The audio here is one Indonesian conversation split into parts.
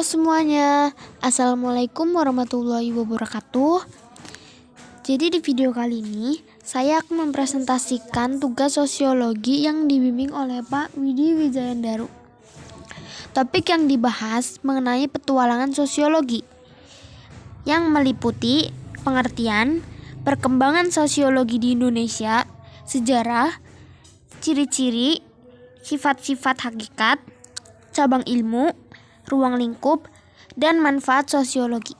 semuanya, Assalamualaikum warahmatullahi wabarakatuh. Jadi di video kali ini saya akan mempresentasikan tugas sosiologi yang dibimbing oleh Pak Widi Wijayandaru. Topik yang dibahas mengenai petualangan sosiologi yang meliputi pengertian, perkembangan sosiologi di Indonesia, sejarah, ciri-ciri, sifat-sifat hakikat, cabang ilmu, ruang lingkup, dan manfaat sosiologi.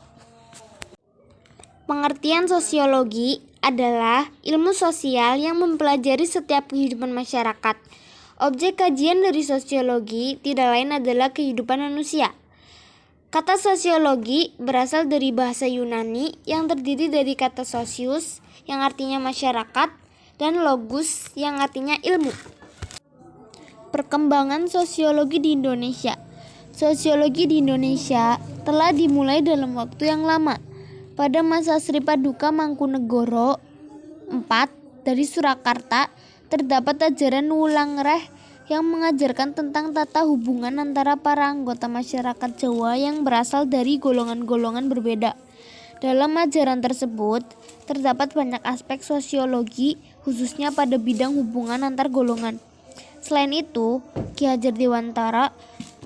Pengertian sosiologi adalah ilmu sosial yang mempelajari setiap kehidupan masyarakat. Objek kajian dari sosiologi tidak lain adalah kehidupan manusia. Kata sosiologi berasal dari bahasa Yunani yang terdiri dari kata sosius yang artinya masyarakat dan logus yang artinya ilmu. Perkembangan sosiologi di Indonesia. Sosiologi di Indonesia telah dimulai dalam waktu yang lama. Pada masa Sri Paduka Mangkunegoro IV dari Surakarta, terdapat ajaran Wulangreh yang mengajarkan tentang tata hubungan antara para anggota masyarakat Jawa yang berasal dari golongan-golongan berbeda. Dalam ajaran tersebut, terdapat banyak aspek sosiologi, khususnya pada bidang hubungan antar golongan. Selain itu, Ki Hajar Dewantara,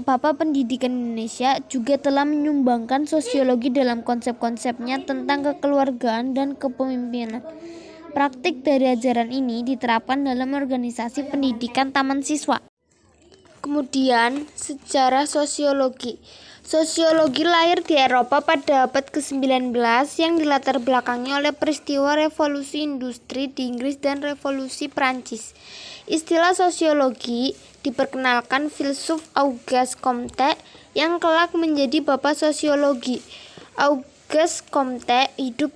Papa Pendidikan Indonesia, juga telah menyumbangkan sosiologi dalam konsep-konsepnya tentang kekeluargaan dan kepemimpinan. Praktik dari ajaran ini diterapkan dalam organisasi pendidikan taman siswa. Kemudian, sejarah sosiologi. Sosiologi lahir di Eropa pada abad ke-19 yang dilatar belakangi oleh peristiwa revolusi industri di Inggris dan revolusi Prancis. Istilah sosiologi diperkenalkan filsuf Auguste Comte yang kelak menjadi bapak sosiologi. Auguste Comte hidup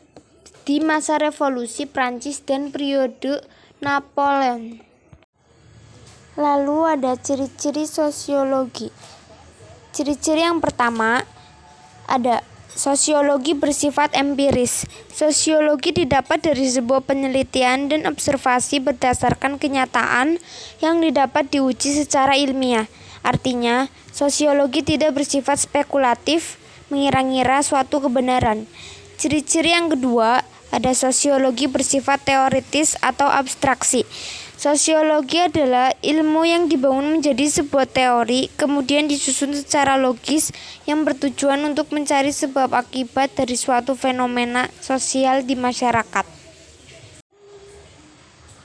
di masa revolusi Prancis dan periode Napoleon. Lalu ada ciri-ciri sosiologi. Ciri-ciri yang pertama ada sosiologi bersifat empiris. Sosiologi didapat dari sebuah penelitian dan observasi berdasarkan kenyataan yang didapat diuji secara ilmiah. Artinya, sosiologi tidak bersifat spekulatif, mengira-ngira suatu kebenaran. Ciri-ciri yang kedua ada sosiologi bersifat teoritis atau abstraksi. Sosiologi adalah ilmu yang dibangun menjadi sebuah teori, kemudian disusun secara logis yang bertujuan untuk mencari sebab akibat dari suatu fenomena sosial di masyarakat.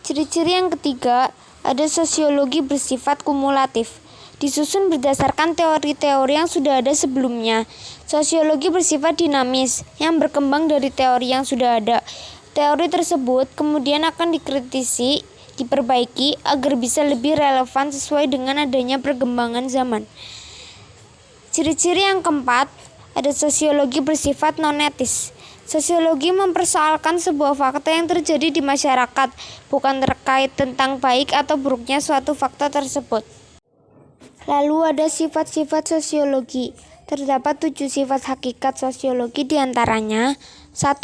Ciri-ciri yang ketiga, ada sosiologi bersifat kumulatif. Disusun berdasarkan teori-teori yang sudah ada sebelumnya. Sosiologi bersifat dinamis, yang berkembang dari teori yang sudah ada. Teori tersebut kemudian akan dikritisi, diperbaiki agar bisa lebih relevan sesuai dengan adanya perkembangan zaman. Ciri-ciri yang keempat, ada sosiologi bersifat non-etis. Sosiologi mempersoalkan sebuah fakta yang terjadi di masyarakat, bukan terkait tentang baik atau buruknya suatu fakta tersebut. Lalu ada sifat-sifat sosiologi. Terdapat 7 sifat hakikat sosiologi diantaranya. 1.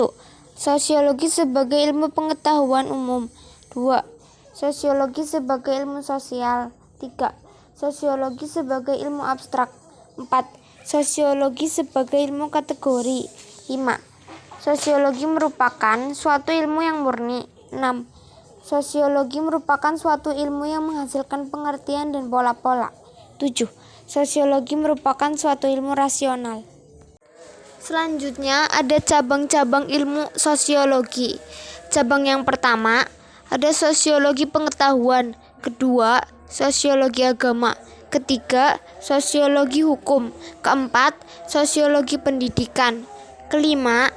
Sosiologi sebagai ilmu pengetahuan umum. 2. Sosiologi sebagai ilmu sosial. 3. Sosiologi sebagai ilmu abstrak. 4. Sosiologi sebagai ilmu kategori. 5. Sosiologi merupakan suatu ilmu yang murni. 6. Sosiologi merupakan suatu ilmu yang menghasilkan pengertian dan pola-pola. 7. Sosiologi merupakan suatu ilmu rasional. Selanjutnya ada cabang-cabang ilmu sosiologi. Cabang yang pertama ada sosiologi pengetahuan, kedua sosiologi agama, ketiga sosiologi hukum, keempat sosiologi pendidikan, kelima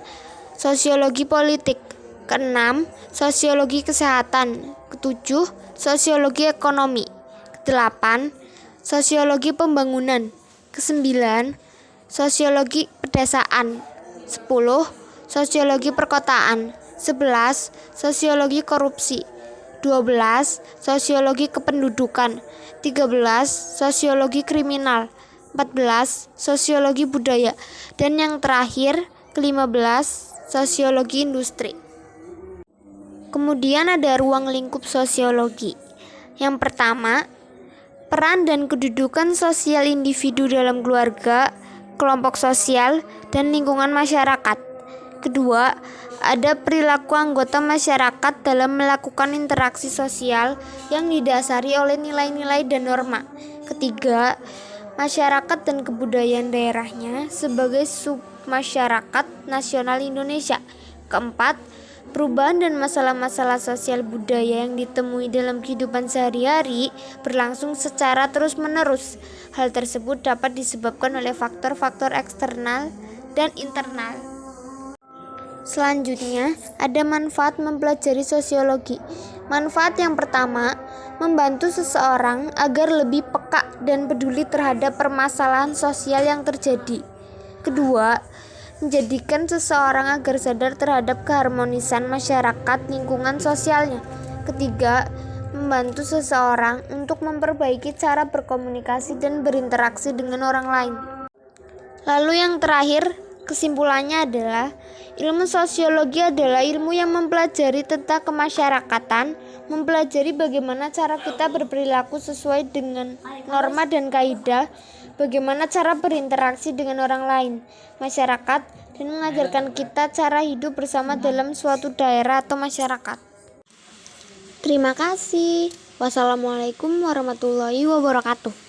sosiologi politik, keenam sosiologi kesehatan, ketujuh sosiologi ekonomi, kedelapan sosiologi pembangunan, kesembilan sosiologi pedesaan, 10 sosiologi perkotaan, 11 sosiologi korupsi, 12 sosiologi kependudukan, 13 sosiologi kriminal, 14 sosiologi budaya, dan yang terakhir ke-15 sosiologi industri. Kemudian ada ruang lingkup sosiologi. Yang pertama, peran dan kedudukan sosial individu dalam keluarga, kelompok sosial, dan lingkungan masyarakat. Kedua, ada perilaku anggota masyarakat dalam melakukan interaksi sosial yang didasari oleh nilai-nilai dan norma. Ketiga, masyarakat dan kebudayaan daerahnya sebagai submasyarakat nasional Indonesia. Keempat, perubahan dan masalah-masalah sosial budaya yang ditemui dalam kehidupan sehari-hari berlangsung secara terus-menerus. Hal tersebut dapat disebabkan oleh faktor-faktor eksternal dan internal. Selanjutnya, ada manfaat mempelajari sosiologi. Manfaat yang pertama, membantu seseorang agar lebih peka dan peduli terhadap permasalahan sosial yang terjadi. Kedua, menjadikan seseorang agar sadar terhadap keharmonisan masyarakat lingkungan sosialnya. Ketiga, membantu seseorang untuk memperbaiki cara berkomunikasi dan berinteraksi dengan orang lain. Lalu yang terakhir, kesimpulannya adalah ilmu sosiologi adalah ilmu yang mempelajari tentang kemasyarakatan, mempelajari bagaimana cara kita berperilaku sesuai dengan norma dan kaidah, bagaimana cara berinteraksi dengan orang lain, masyarakat, dan mengajarkan kita cara hidup bersama dalam suatu daerah atau masyarakat. Terima kasih. Wassalamualaikum warahmatullahi wabarakatuh.